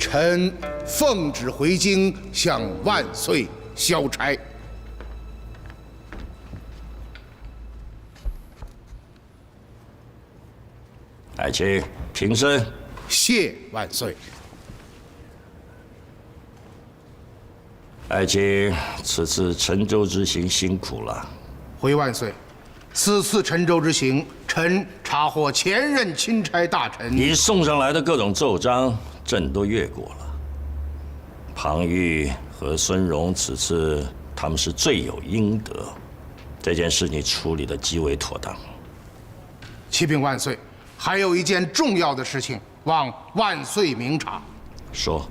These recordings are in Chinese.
臣奉旨回京，向万岁交差。爱卿，平身。谢万岁。爱卿，此次陈州之行辛苦了。回万岁，此次陈州之行，臣查获前任钦差大臣你送上来的各种奏章，朕都阅过了。庞玉和孙荣此次他们是罪有应得，这件事你处理得极为妥当。启禀万岁，还有一件重要的事情，望万岁明察。说。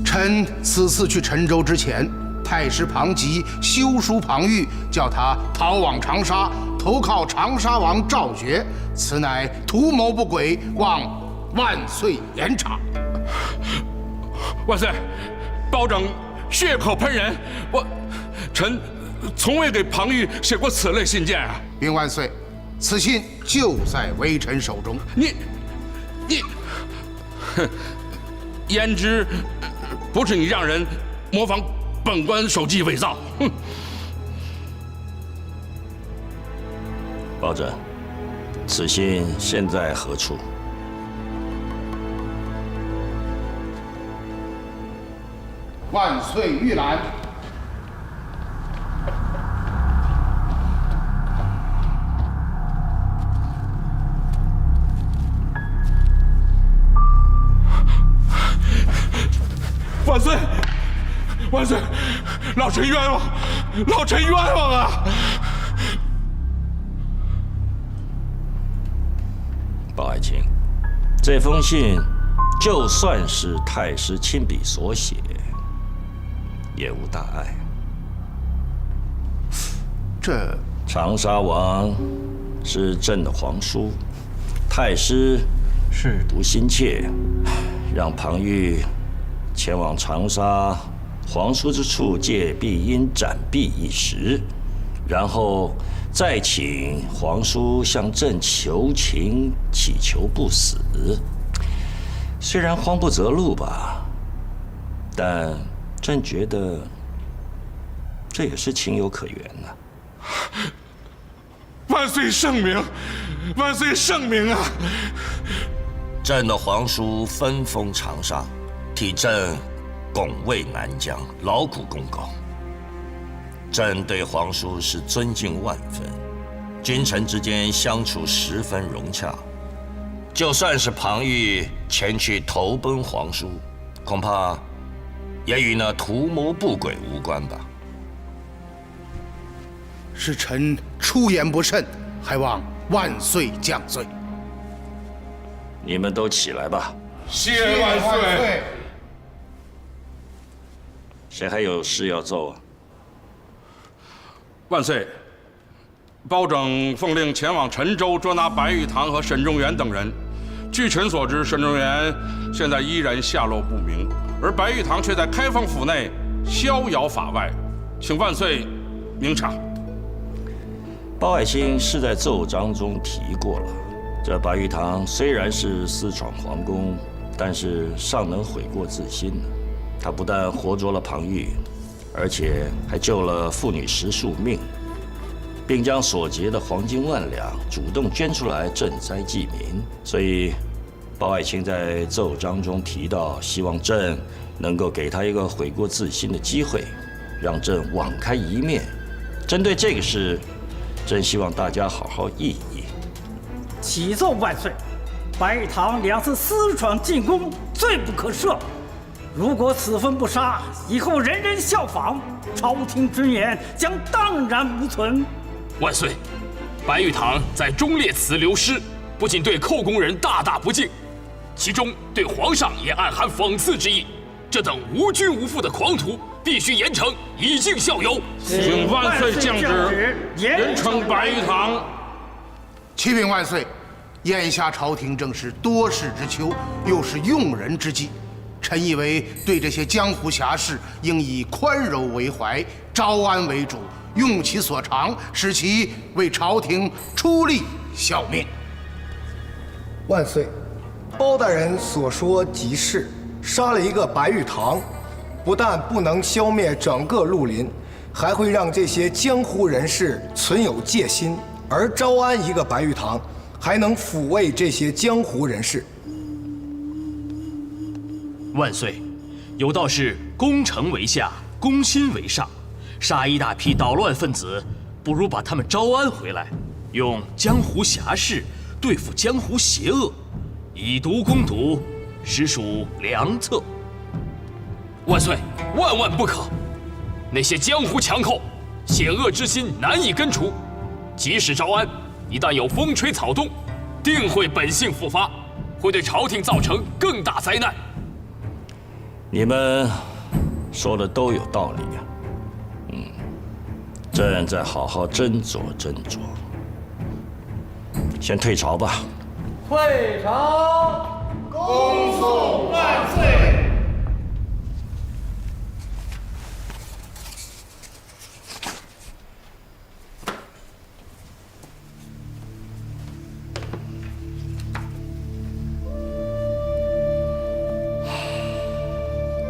臣此次去陈州之前，太师庞吉修书庞玉，叫他逃往长沙，投靠长沙王赵觉，此乃图谋不轨，望万岁严查。万岁，包拯血口喷人，臣从未给庞玉写过此类信件啊！禀万岁，此信就在微臣手中。你，哼，焉知不是你让人模仿本官手机伪造？哼！包拯，此信现在何处？万岁御览。万岁！万岁！老臣冤枉！老臣冤枉啊！包爱卿，这封信就算是太师亲笔所写，也无大碍。这长沙王是朕的皇叔，太师是独心切，让庞玉前往长沙皇叔之处借碧阴斩璧一时，然后再请皇叔向朕求情，祈求不死。虽然慌不择路吧，但朕觉得这也是情有可原呐。万岁圣明，万岁圣明啊！朕的皇叔分封长沙，替朕拱卫南疆，劳苦功高。朕对皇叔是尊敬万分，君臣之间相处十分融洽。就算是庞玉前去投奔皇叔，恐怕也与那图谋不轨无关吧。是臣出言不慎，还望万岁降罪。你们都起来吧。谢万岁。谁还有事要奏啊？万岁，包拯奉令前往陈州捉拿白玉堂和沈仲元等人。据臣所知，沈仲元现在依然下落不明，而白玉堂却在开封府内逍遥法外，请万岁明察。包爱卿是在奏章中提过了，这白玉堂虽然是私闯皇宫，但是尚能悔过自新呢。他不但活捉了庞玉，而且还救了妇女10数命，并将所劫的黄金万两主动捐出来赈灾济民。所以，包爱卿在奏章中提到，希望朕能够给他一个悔过自新的机会，让朕网开一面。针对这个事，朕希望大家好好议议。启奏万岁，白玉堂2次私闯进宫，罪不可赦。如果此分不杀，以后人人效仿，朝廷尊严将荡然无存。万岁，白玉堂在忠烈祠流失，不仅对寇宫人大大不敬，其中对皇上也暗含讽刺之意。这等无君无父的狂徒，必须严惩，以儆效尤。请万岁降旨，严惩白玉堂。启禀万岁，眼下朝廷正是多事之秋，又是用人之际。臣以为对这些江湖侠士，应以宽柔为怀，招安为主，用其所长，使其为朝廷出力效命。万岁，包大人所说极是。杀了一个白玉堂，不但不能消灭整个绿林，还会让这些江湖人士存有戒心；而招安一个白玉堂，还能抚慰这些江湖人士。万岁，有道是攻城为下，攻心为上。杀一大批捣乱分子，不如把他们招安回来，用江湖侠士对付江湖邪恶，以毒攻毒，实属良策。万岁，万万不可！那些江湖强寇，险恶之心难以根除。即使招安，一旦有风吹草动，定会本性复发，会对朝廷造成更大灾难。你们说的都有道理呀。朕再好好斟酌斟酌。先退朝吧。退朝，恭送万岁！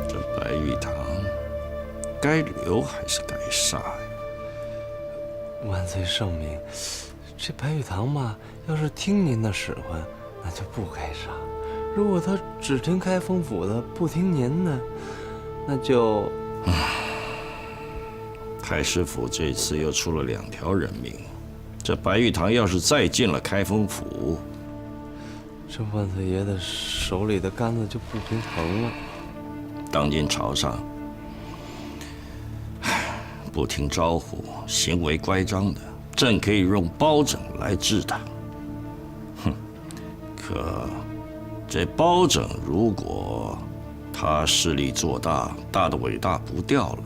这白玉堂该留还是该杀呀？万岁圣明，这白玉堂嘛，要是听您的使唤，那就不该杀；如果他只听开封府的，不听您的，那就……太师府这次又出了2条人命，这白玉堂要是再进了开封府，这万岁爷的手里的杆子就不平衡了。当今朝上，不听招呼、行为乖张的，朕可以用包拯来治他。可这包拯如果他势力做大，大的尾大不掉了，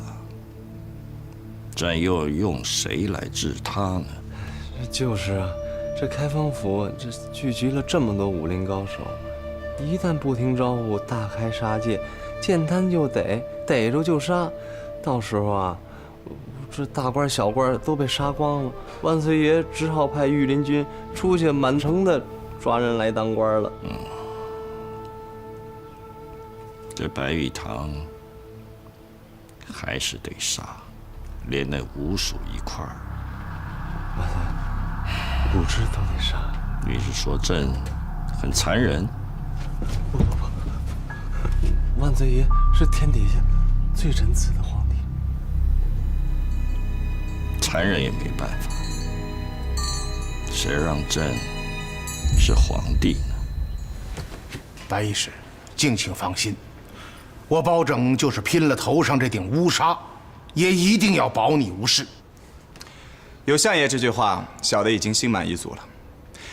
朕又用谁来治他呢？就是啊，这开封府这聚集了这么多武林高手，一旦不听招呼，大开杀戒，见贪就逮，逮着就杀，到时候啊，这大官小官都被杀光了，万岁爷只好派御林军出去满城的抓人来当官了。这白玉堂还是得杀，连那五属一块儿。万岁，5只都得杀。你是说朕很残忍？不，万岁爷是天底下最仁慈的皇帝。残忍也没办法，谁让朕是皇帝呢？白医师，敬请放心，我包拯就是拼了头上这顶乌纱，也一定要保你无事。有相爷这句话，小的已经心满意足了。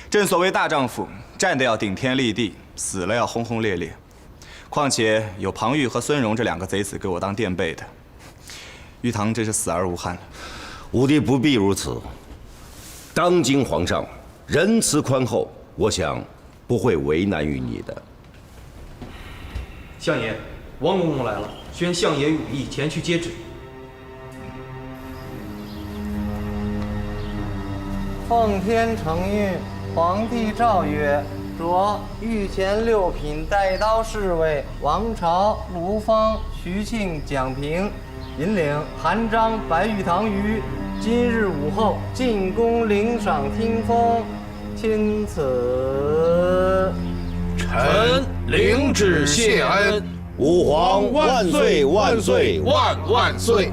正所谓大丈夫，站得要顶天立地，死了要轰轰烈烈。况且有庞玉和孙荣这2个贼子给我当垫背的，玉堂真是死而无憾了。武帝不必如此。当今皇上仁慈宽厚，我想不会为难于你的。相爷，王公公来了，宣相爷羽翼前去接旨。奉天承运，皇帝诏曰：着御前6品带刀侍卫王朝、卢芳、徐庆、蒋平，引领韩章、白玉堂于今日午后进宫领赏听封，钦此。臣领旨谢恩。吾皇万岁万岁万万岁！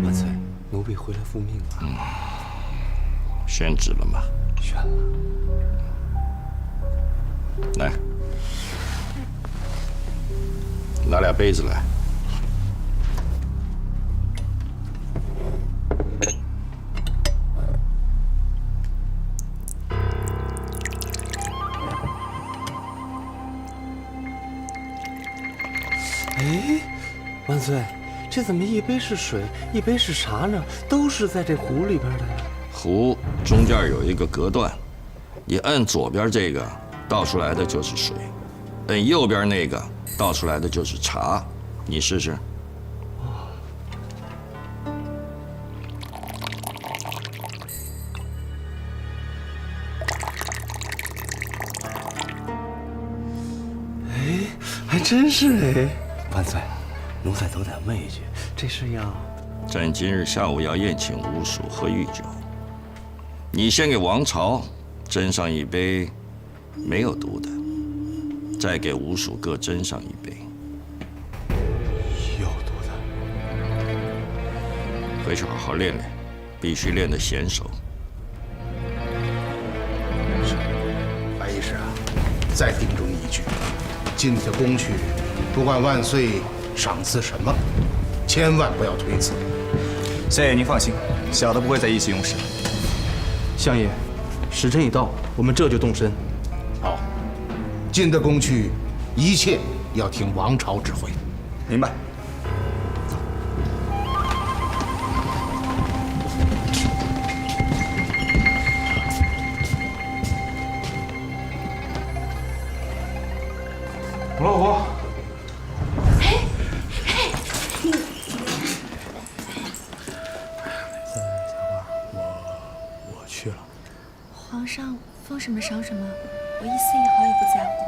万岁，奴婢回来复命了。宣旨了吗？宣了。来，拿2杯子来。哎，万岁，这怎么一杯是水，一杯是茶呢？都是在这壶里边的呀。壶中间有一个隔断，你按左边这个倒出来的就是水，按右边那个倒出来的就是茶，你试试。真是哎！万岁，奴才斗胆问一句，这是要……朕今日下午要宴请吴蜀喝御酒，你先给王朝斟上一杯没有毒的，再给吴蜀各斟上一杯。有毒的。回去好好练练，必须练得娴熟。白医师啊，再叮嘱你一句，进的宫去，不管万岁赏赐什么，千万不要推辞。相爷，您放心，小的不会再意气用事。相爷，时辰已到，我们这就动身。好，进的宫去，一切要听王朝指挥。明白。吴老虎，我去了。皇上封什么赏什么，我一丝一毫也不在乎，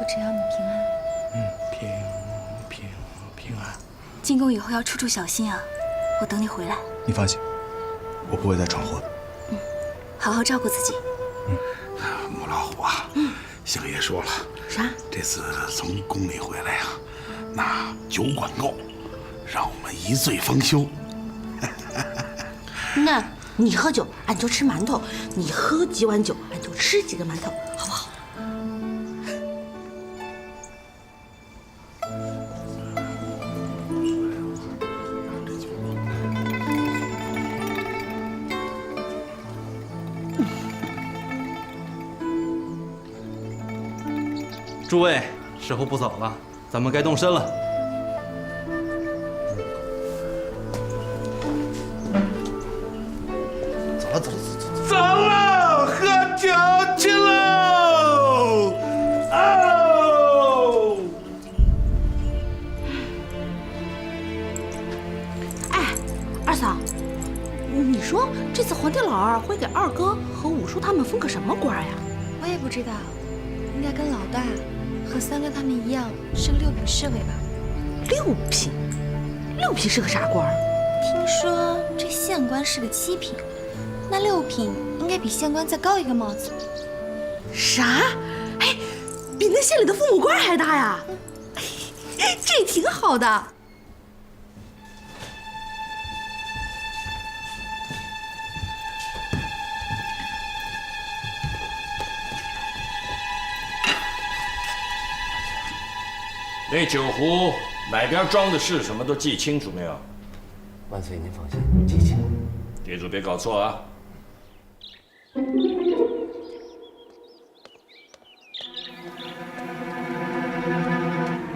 我只要你平安。平安。进宫以后要处处小心啊，我等你回来。你放心，我不会再闯祸的。好好照顾自己。母老虎啊，相爷说了，啥？这次从宫里回来呀，那酒管够，让我们一醉方休。那你喝酒，俺就吃馒头；你喝几碗酒，俺就吃几个馒头，好不好？诸位，时候不早了，咱们该动身了。走了，喝酒去喽！哦，哎，二嫂，你说这次皇帝老二会给二哥和五叔他们封个什么官呀？我也不知道，应该跟老大和三哥他们一样是个6品侍卫吧。6品？6品是个啥官？听说这县官是个7品，那6品应该比县官再高一个帽子。啥？哎，比那县里的父母官还大呀！这挺好的。那酒壶哪边装的是什么都记清楚没有？万岁，您放心，记清。记住别搞错啊！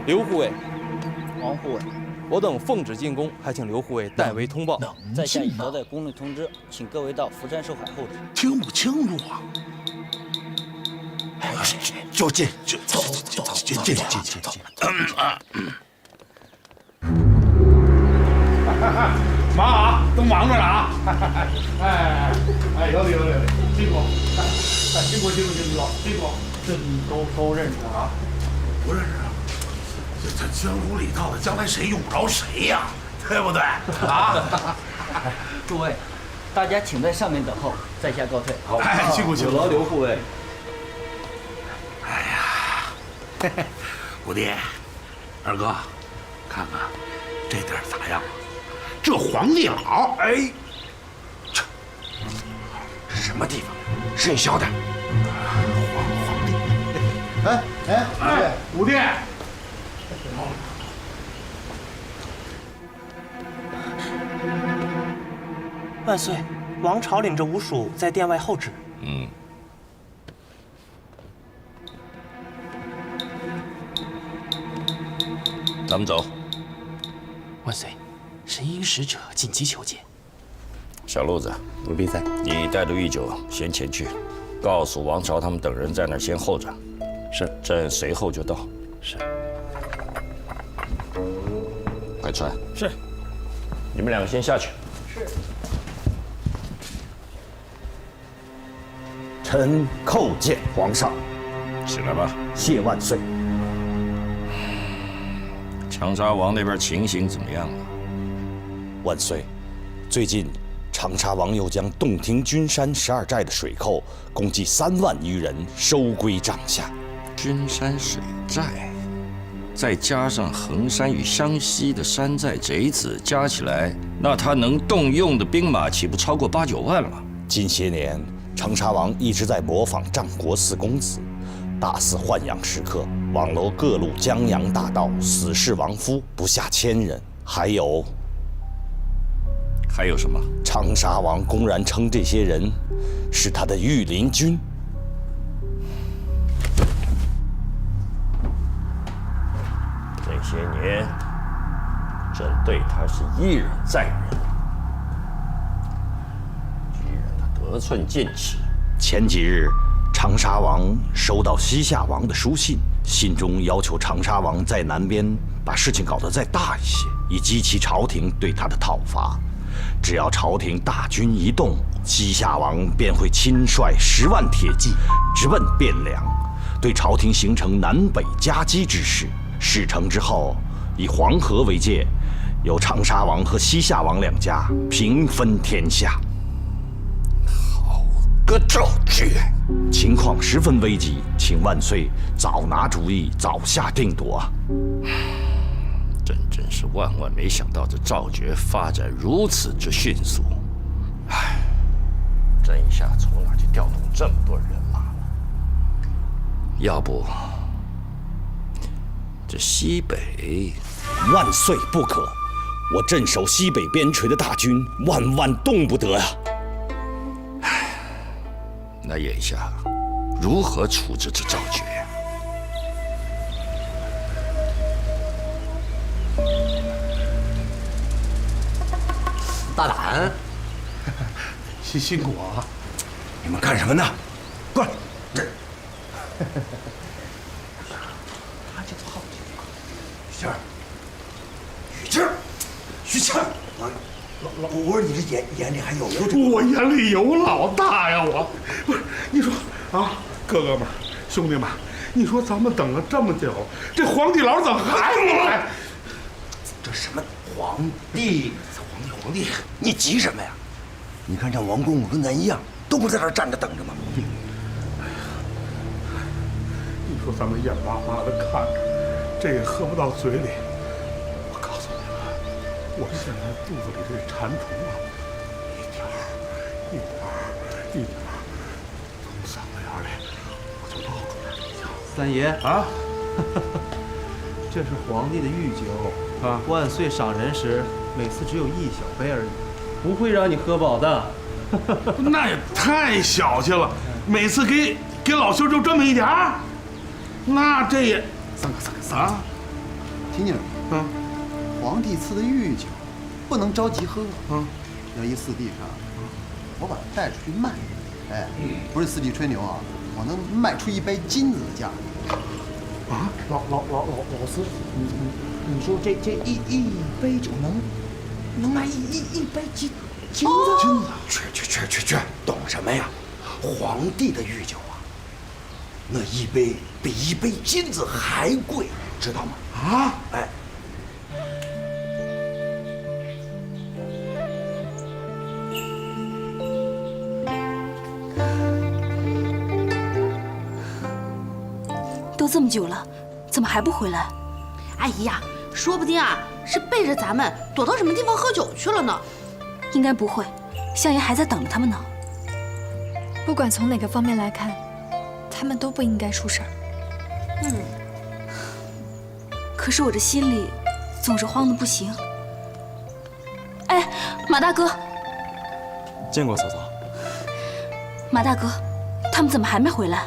刘护卫，王护卫，我等奉旨进宫，还请刘护卫代为通报。在下已交代宫内通知，请各位到福山寿海候旨。听不清楚啊！就进，进。忙啊，都忙着呢啊！有理，辛苦，辛苦，这你都认识啊？不认识啊？这江湖里道的，将来谁用不着谁呀，对不对？啊！诸位，大家请在上面等候，在下告退。好，辛苦。有劳刘护卫。哎呀，五弟，二哥，看看这地儿咋样？这皇帝老，哎，这什么地方？谁晓得？皇帝，哎，五弟，万岁，王朝领着五属在殿外候旨。咱们走。万岁，神瑛使者紧急求见。小路子，奴婢在。你带着御酒先前去，告诉王朝他们等人在那儿先候着。是。朕随后就到。是。快穿。是。你们两个先下去。是。臣叩见皇上。起来吧。谢万岁。长沙王那边情形怎么样了？万岁，最近长沙王又将洞庭君山12寨的水寇共计3万余人收归帐下。君山水寨，再加上衡山与湘西的山寨贼子，加起来，那他能动用的兵马岂不超过8、9万了？近些年，长沙王一直在模仿战国4公子，大肆豢养食客，网罗各路江洋大盗、死士亡夫不下1000人。还有什么？长沙王公然称这些人是他的御林军。这些年，朕对他是一忍再忍，居然他得寸进尺。前几日，长沙王收到西夏王的书信，信中要求长沙王在南边把事情搞得再大一些，以激起朝廷对他的讨伐。只要朝廷大军一动，西夏王便会亲率10万铁骑直奔汴梁，对朝廷形成南北夹击之势。事成之后，以黄河为界，由长沙王和西夏王2家平分天下。好个赵局！情况十分危急，请万岁早拿主意，早下定夺啊！朕真是万万没想到，这赵觉发展如此之迅速。唉，朕一下从哪去调动这么多人马呢？要不，这西北，万岁不可！我镇守西北边陲的大军万万动不得呀！唉，那眼下如何处置这赵觉呀？大胆，辛苦啊！你们干什么呢？过来，这。他就好奇。于谦儿，于谦儿，我说你这眼里还有没有这？我眼里有老大呀！我不是你说啊，哥哥们、兄弟们，你说咱们等了这么久，这皇帝老怎么还不来？这什么皇帝？皇帝，你急什么呀？你看这王公公跟咱一样，都不在这儿站着等着吗？你说咱们眼巴巴的看着，这也喝不到嘴里。我告诉你了，我现在肚子里这馋虫啊，一点儿，从嗓子眼里我就冒出来了。三爷啊，这是皇帝的御酒啊，万岁赏人时每次只有1小杯而已，不会让你喝饱的。那也太小气了，每次给老兄就这么一点儿，那这也三个啊！听见了吗？皇帝赐的御酒，不能着急喝。要一四地上，我把它带出去卖，哎，不是四地吹牛啊，我能卖出1杯金子的价格。啊，老四，你说这一杯酒能卖一杯金子？金子，去，懂什么呀？皇帝的御酒啊，那1杯比1杯金子还贵，知道吗？啊，哎。都这么久了，怎么还不回来？哎呀，说不定啊是背着咱们躲到什么地方喝酒去了呢。应该不会，相爷还在等着他们呢。不管从哪个方面来看，他们都不应该出事儿。可是我这心里总是慌得不行。哎，马大哥，见过嫂嫂。马大哥，他们怎么还没回来？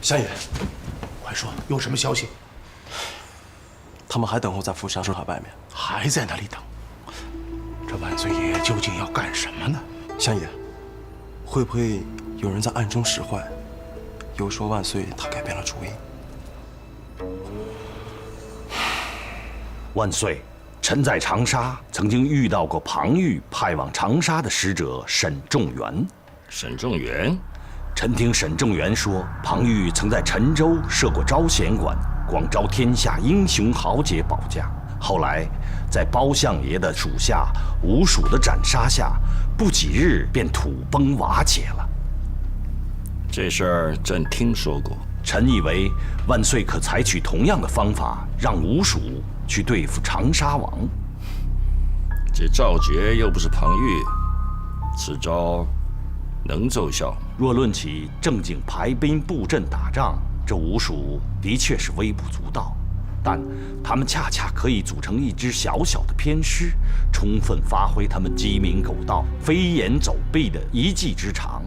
相爷，快说，有什么消息？他们还等候在富山树海外面，还在那里等。这万岁爷究竟要干什么呢？相爷，会不会有人在暗中使坏，又说万岁他改变了主意。万岁，臣在长沙曾经遇到过庞玉派往长沙的使者沈仲元。沈仲元，臣听沈仲元说，庞玉曾在陈州设过招贤馆，广招天下英雄豪杰保驾。后来，在包相爷的属下吴蜀的斩杀下，不几日便土崩瓦解了。这事儿朕听说过。臣以为万岁可采取同样的方法，让吴蜀去对付长沙王。这赵佶又不是庞玉，此招能奏效吗？若论起正经排兵布阵打仗，这吴蜀的确是微不足道，但他们恰恰可以组成一支小小的偏师，充分发挥他们鸡鸣狗盗、飞檐走壁的一技之长。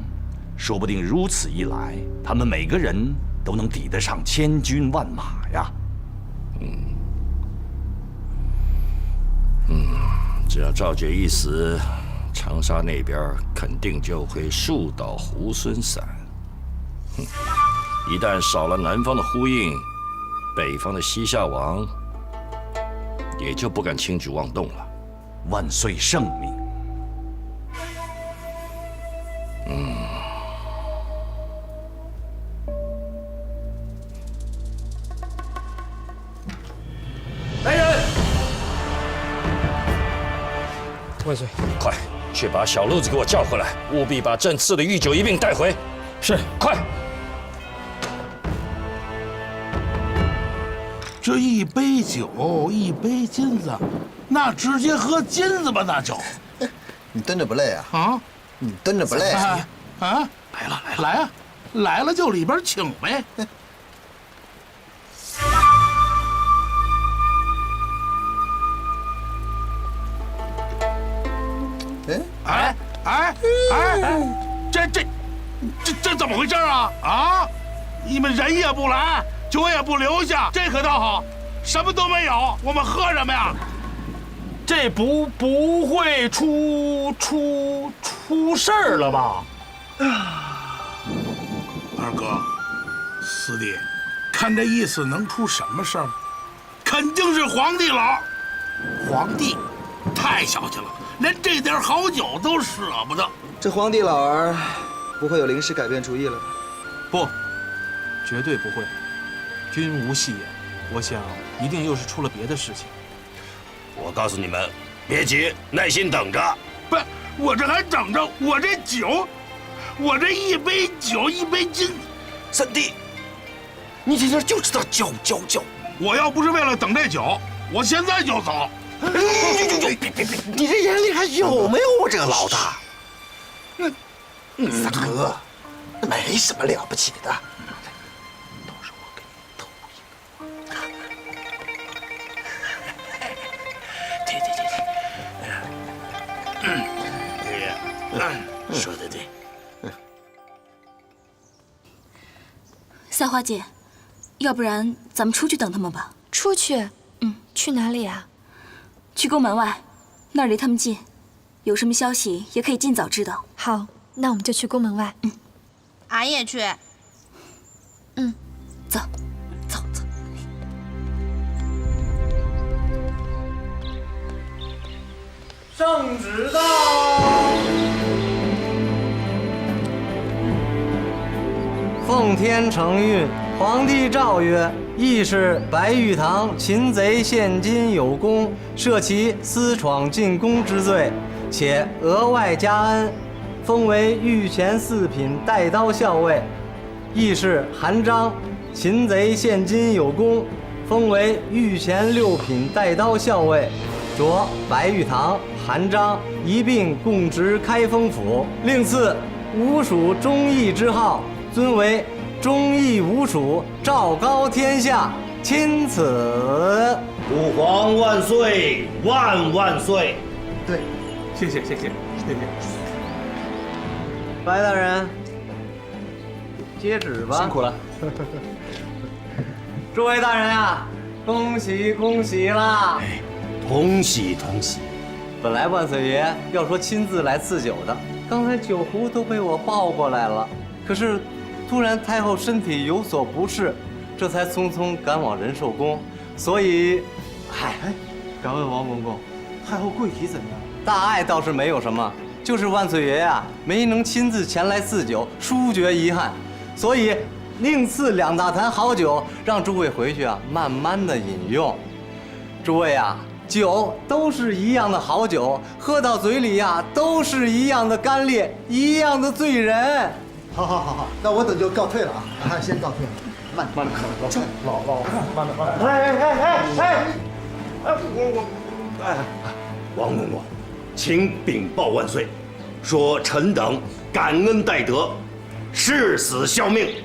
说不定如此一来，他们每个人都能抵得上千军万马呀。只要赵佶一死，长沙那边肯定就会树倒猢狲散。一旦少了南方的呼应，北方的西夏王也就不敢轻举妄动了。万岁圣明。来人！万岁，快去把小路子给我叫回来，务必把朕赐的御酒一并带回。是，快！这一杯酒，一杯金子，那直接喝金子吧，那就。你蹲着不累啊？啊，你蹲着不累啊？啊，来了，来啊，来了就里边请呗。这怎么回事啊？啊！你们人也不来，酒也不留下，这可倒好，什么都没有，我们喝什么呀？这不会出事儿了吧？二哥，四弟，看这意思能出什么事儿？肯定是皇帝老。皇帝太小气了，连这点好酒都舍不得。这皇帝老儿不会有临时改变主意了吧？不，绝对不会。君无戏言，我想一定又是出了别的事情。我告诉你们，别急，耐心等着。不，我这还等着，我这酒，我这一杯酒一杯金。三弟，你这人就知道叫。我要不是为了等这酒，我现在就走。别！你这眼里还有没有我这个老大？三哥，没什么了不起的，都是我给你偷一个。对，说的对。赛花姐，要不然咱们出去等他们吧。出去？去哪里啊？去宫门外，那儿离他们近，有什么消息也可以尽早知道。好，那我们就去宫门外。俺也去。走。圣旨到！奉天承运，皇帝诏曰：义士白玉堂擒贼献金有功，赦其私闯进宫之罪，且额外加恩，封为御前4品带刀校尉。义士韩章擒贼献金有功，封为御前6品带刀校尉。着白玉堂、韩章一并供职开封府，另赐吴蜀忠义之号，尊为忠义吴蜀，昭高天下，钦此。父皇万岁，万万岁！对，谢谢。白大人，接旨吧。辛苦了。诸位大人啊，恭喜啦！恭喜！本来万岁爷要说亲自来赐酒的，刚才酒壶都被我抱过来了，可是突然太后身体有所不适，这才匆匆赶往仁寿宫。所以，敢问王公公，太后贵体怎样？大碍倒是没有什么，就是万岁爷呀没能亲自前来赐酒，殊觉遗憾，所以另赐2大坛好酒，让诸位回去啊慢慢的饮用。诸位啊，酒都是一样的好酒，喝到嘴里呀都是一样的干裂，一样的醉人。好，那我等就告退了啊！先告退了，慢点，老慢点。王公公，请禀报万岁，说臣等感恩戴德，誓死效命。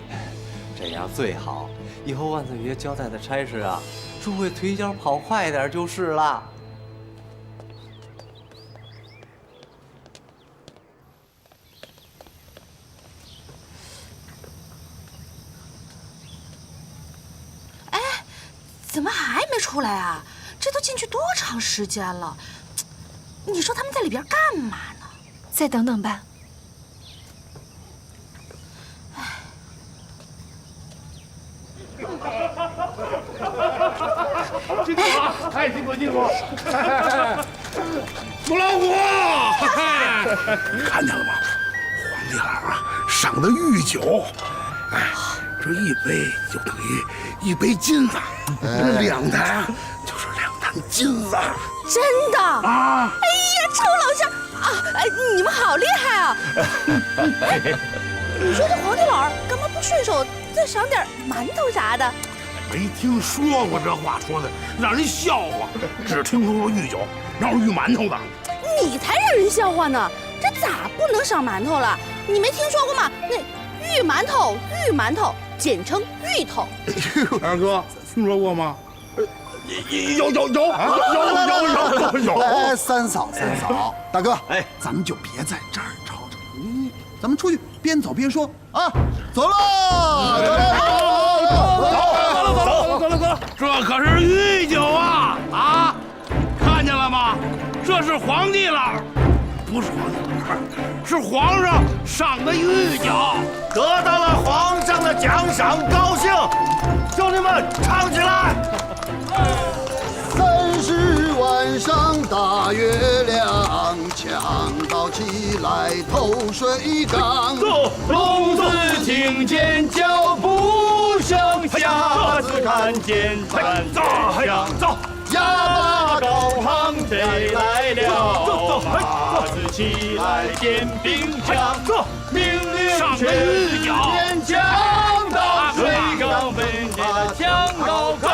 这样最好，以后万岁爷交代的差事啊，诸位腿脚跑快点就是了。怎么还没出来啊？这都进去多长时间了？你说他们在里边干嘛呢？再等等吧。辛苦了，太辛苦。母老虎，看见了吗？皇帝老啊赏的御酒，这一杯就等于1杯金子，2坛就是2坛金子。真的啊！哎呀，周老相啊，你们好厉害啊！你说这皇帝老干嘛不顺手再赏点馒头啥的？没听说过这话说的，让人笑话。只听说过御酒，哪有御馒头的？你才让人笑话呢！这咋不能赏馒头了？你没听说过吗？那御馒头，简称芋头。二哥，听说过吗？有。哎，三嫂，大哥，咱们就别在这儿吵吵，咱们出去边走边说啊！走了。这可是御酒啊！看见了吗？这是皇帝了，不是皇帝老，是皇上赏的御酒，得到了皇上的奖赏，高兴！兄弟们，唱起来！30晚上大月亮，墙倒起来透水缸。龙子听见脚步声，下次看见战在响。哑巴高行谁来了？马子起来点兵枪。命令全面将到水缸奔着墙高亢。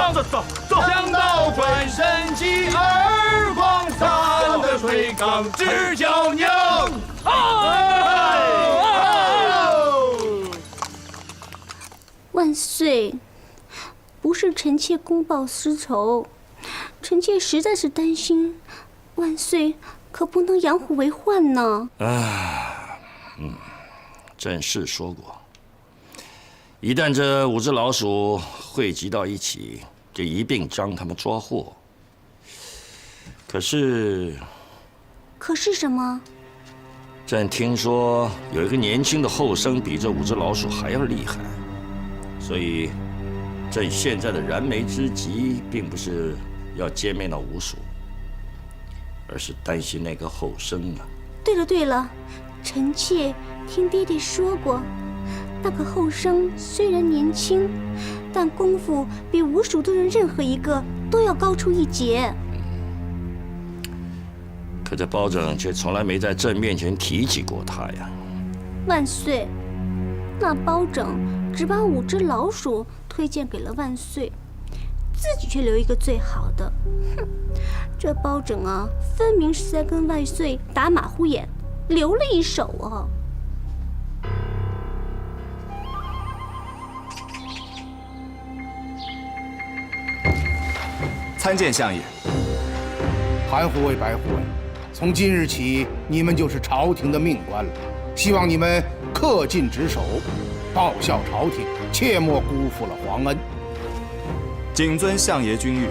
将到转身即耳光散的水缸直叫娘。万岁，不是臣妾公报私仇，臣妾实在是担心，万岁可不能养虎为患呢。朕是说过，一旦这5只老鼠汇集到一起，就一并将他们抓获。可是什么？朕听说有一个年轻的后生比这5只老鼠还要厉害，所以朕现在的燃眉之急，并不是要歼灭那5鼠，而是担心那个后生啊。对了，臣妾听爹爹说过，那个后生虽然年轻，但功夫比5鼠队的任何一个都要高出一截。可这包拯却从来没在朕面前提起过他呀。万岁，那包拯只把5只老鼠推荐给了万岁，自己却留一个最好的。哼，这包拯啊，分明是在跟万岁打马虎眼，留了一手啊。参见相爷。韩护卫、白护卫，从今日起，你们就是朝廷的命官了。希望你们恪尽职守，报效朝廷，切莫辜负了皇恩。谨遵相爷君谕。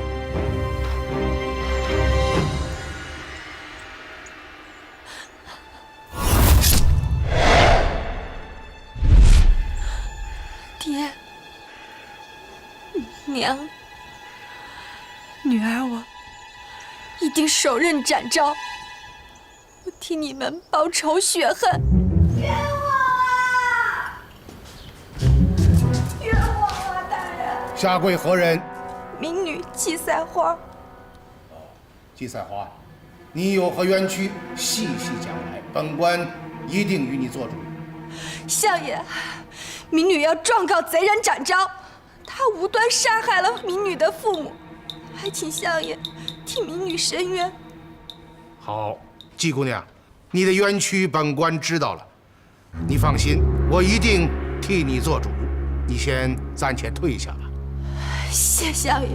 娘，女儿我一定手刃斩招，我替你们报仇雪恨。冤枉啊！冤枉啊，大人！下跪何人？民女季赛花。季赛花，你有何冤屈，细细讲来，本官一定与你做主。相爷，民女要状告贼人展昭，他无端杀害了民女的父母，还请相爷替民女伸冤。好，季姑娘，你的冤屈本官知道了，你放心，我一定替你做主。你先暂且退下吧。谢相爷。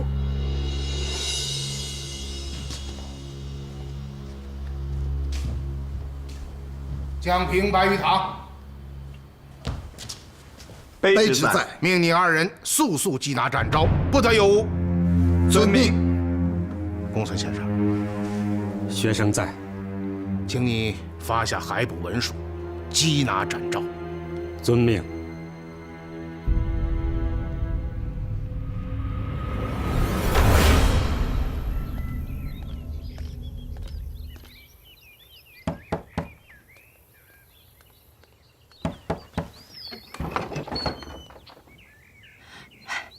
将平白玉堂。卑职在。命你二人速速缉拿展昭，不得有误。遵命。公孙先生，学生在。请你发下海捕文书，缉拿展昭。遵命。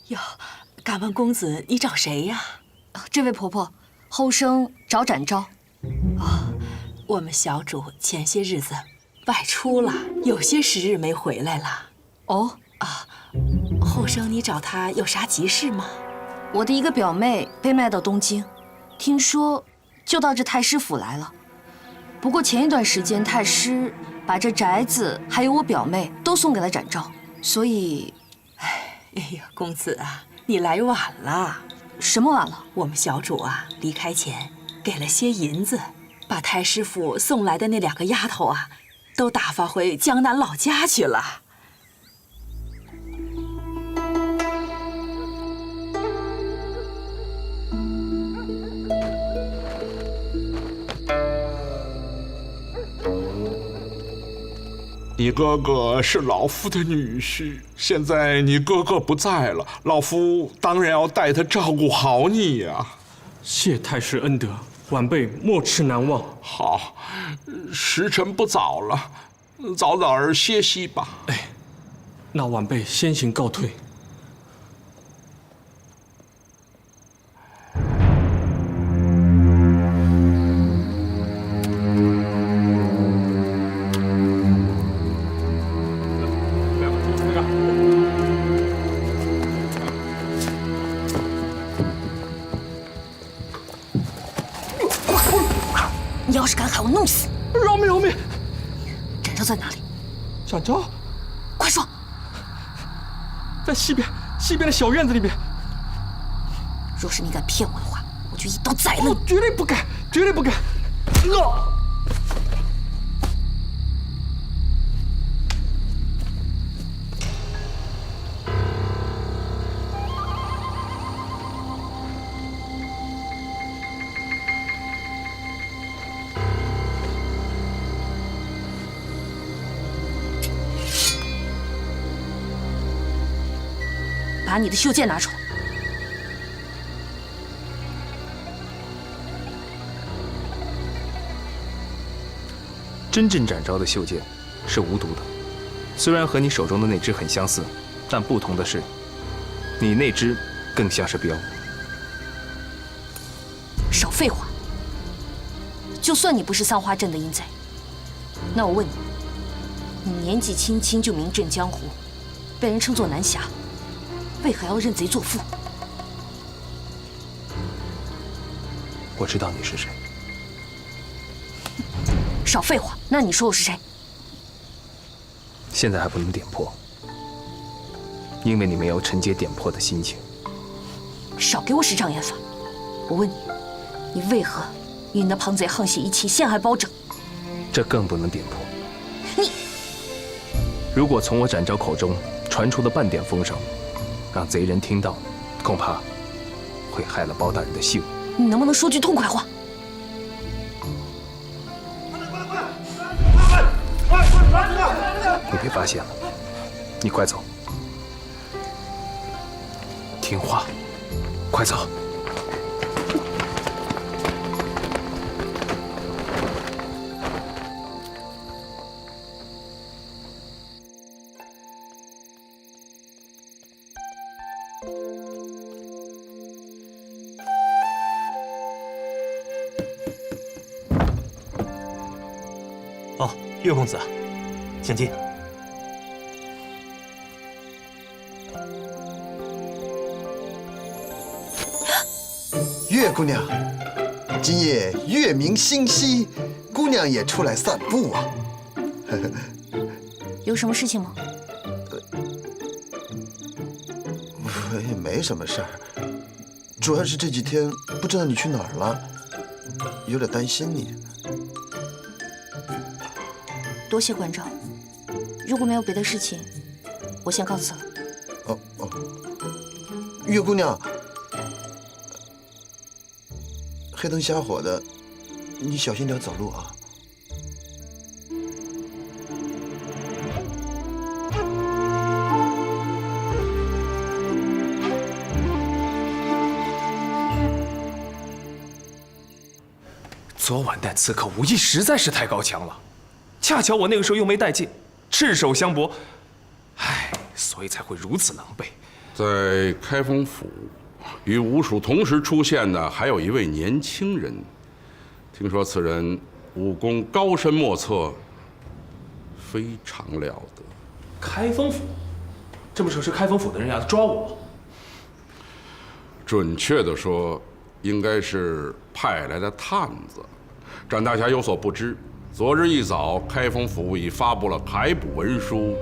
哟，敢问公子，你找谁呀？这位婆婆，后生找展昭。哦，我们小主前些日子外出了，有些时日没回来了。哦啊，后生你找她有啥急事吗？我的一个表妹被卖到东京，听说就到这太师府来了。不过前一段时间太师把这宅子还有我表妹都送给了展昭，所以，哎呀，公子啊，你来晚了。什么晚了？我们小主啊，离开前给了些银子，把太师府送来的那2个丫头啊，都打发回江南老家去了。你哥哥是老夫的女婿，现在你哥哥不在了，老夫当然要代他照顾好你呀。谢太师恩德，晚辈没齿难忘。好，时辰不早了，早点歇息吧。哎，那晚辈先行告退。你要是敢喊，我弄死！饶命！饶命！展昭在哪里？展昭，快说！在西边的小院子里边。若是你敢骗我的话，我就一刀宰了你！绝对不敢，绝对不敢！把你的袖剑拿出来。真正展昭的袖剑是无毒的，虽然和你手中的那支很相似，但不同的是，你那支更像是镖。少废话！就算你不是桑花镇的阴贼，那我问你，你年纪轻轻就名震江湖，被人称作南侠。为何要认贼作父？我知道你是谁。少废话！那你说我是谁？现在还不能点破，因为你没有惩戒点破的心情。少给我使障眼法！我问你，你为何与你那庞贼沆瀣一气，陷害包拯？这更不能点破。你如果从我展昭口中传出了半点风声，让贼人听到，恐怕会害了包大人的性命。你能不能说句痛快话？你被发现了，你快走。听话。快走！哦，岳公子，请进。岳姑娘，今夜月明星稀，姑娘也出来散步啊。有什么事情吗？也没什么事儿，主要是这几天不知道你去哪儿了，有点担心你。多谢关照。如果没有别的事情，我先告辞了。哦，岳姑娘，黑灯瞎火的，你小心点走路啊。昨晚那刺客武艺实在是太高强了，恰巧我那个时候又没带剑，赤手相搏，唉，所以才会如此狼狈。在开封府，与吴蜀同时出现的还有一位年轻人，听说此人武功高深莫测，非常了得。开封府，这么说是开封府的人要抓我？准确的说，应该是派来的探子。展大侠有所不知，昨日一早，开封府已发布了排捕文书，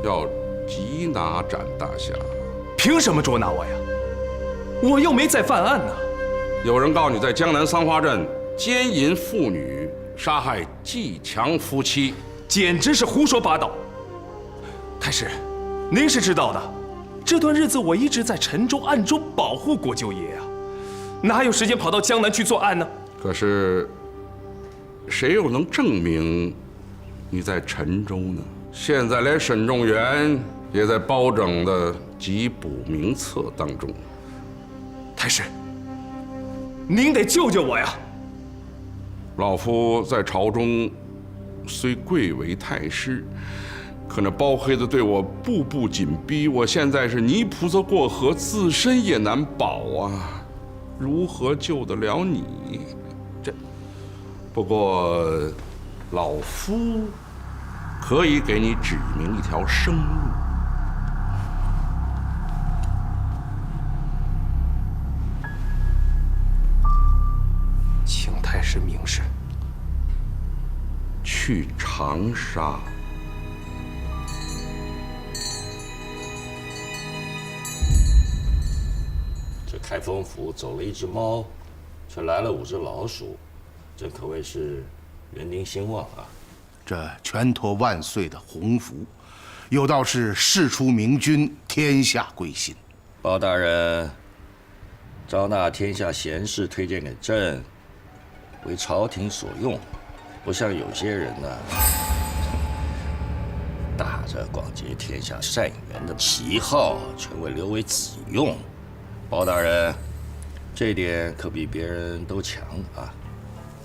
要缉拿展大侠。凭什么捉拿我呀？我又没在犯案呢。有人告你在江南三花镇奸淫妇女，杀害季强夫妻，简直是胡说八道。太师，您是知道的，这段日子我一直在陈州暗中保护国舅爷啊，哪有时间跑到江南去作案呢？可是，谁又能证明你在陈州呢？现在连沈仲元也在包拯的缉捕名册当中。太师，您得救救我呀！老夫在朝中虽贵为太师，可那包黑子对我步步紧逼，我现在是泥菩萨过河，自身也难保啊，如何救得了你？不过，老夫可以给你指明一条生路。请太师明示。去长沙。这开封府走了一只猫，却来了5只老鼠。这可谓是园丁兴旺啊！这全托万岁的鸿福，有道是事出明君，天下归心。包大人招纳天下贤士推荐给朕，为朝廷所用，不像有些人呢，打着广结天下善缘的旗号，全为留为己用。包大人，这点可比别人都强啊！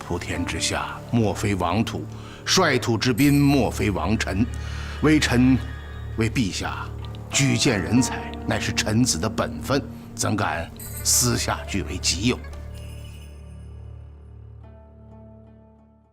普天之下，莫非王土；率土之滨，莫非王臣。微臣为陛下举荐人才，乃是臣子的本分，怎敢私下据为己有？